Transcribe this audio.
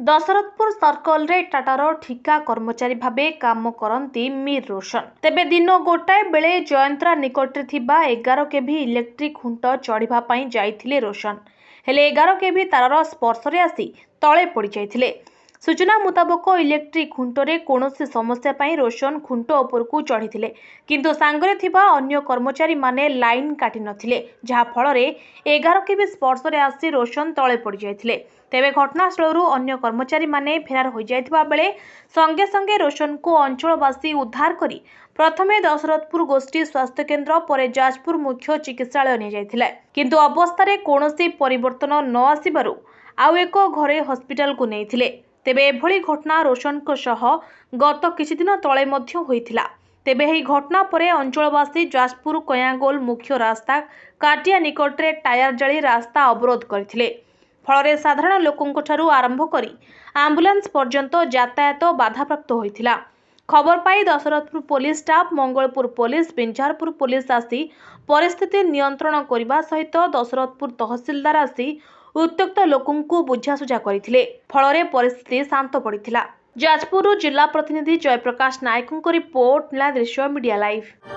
Dasharathpur circle रे टाटार ठिका कर्मचारी भाबे काम करती मीर रोशन। तेबे दिन गोटाए बेले जयंतरा निकटरे थिबा 11 केभी इलेक्ट्रिक खुंट चढ़िबा पई जाइथिले रोशन। हेले 11 केभी तारर स्पर्शरे आसी तळे पड़ी जाइथिले। सूचना मुताबक इलेक्ट्रिक खुंटरे कोनोसी समस्या पई रोशन खुंट उपरकू चढ़िथिले, किंतु सांगरे थिबा अन्य कर्मचारी माने लाइन काटी नथिले, जहा फଳରେ 11 केभी स्पर्शरे आसी रोशन तळे पड़ी जाइथिले। तेबे घटनास्थलरू अन्य कर्मचारी माने फेरार हो जाइथिबा बेले संगे संगे रोशन को अंचलवासी उद्धार करी प्रथमे दशरथपुर गोष्ठी स्वास्थ्य केन्द्र परे जाजपुर मुख्य चिकित्सालय ने जाइथिले, किंतु अवस्था कोनोसी परिवर्तन न आसिबारु आउ एक घरे हॉस्पिटल को नेइथिले। तेबे एभली घटना रोशन को सह गत किछि दिन तळे मध्य होइथिला। तेबे एही घटना परे अंचलवासी जाजपुर कयागोल मुख्य रास्ता काटिया निकटरे टायर जाली रास्ता अवरोध करथिले। फଳରେ साधारण लोकंक ठारू आरंभ करी आम्बुलांस पर्यंत यातायात बाधाप्राप्त होइथिला। खबर पाई Dashrathpur police staff, Mangalpur police, Binjharpur police आसी परिस्थिति नियंत्रण करने सहित दशरथपुर तहसीलदार आसी उत्त्यक्त लोकंकु बुझासुझा करथिले। फଳରେ परिस्थिति शांत पड़िथिला। जाजपुर जिला प्रतिनिधि जयप्रकाश नायकଙ୍କ रिपोर्ट, नीलाद्रिश्य मीडिया लाइव।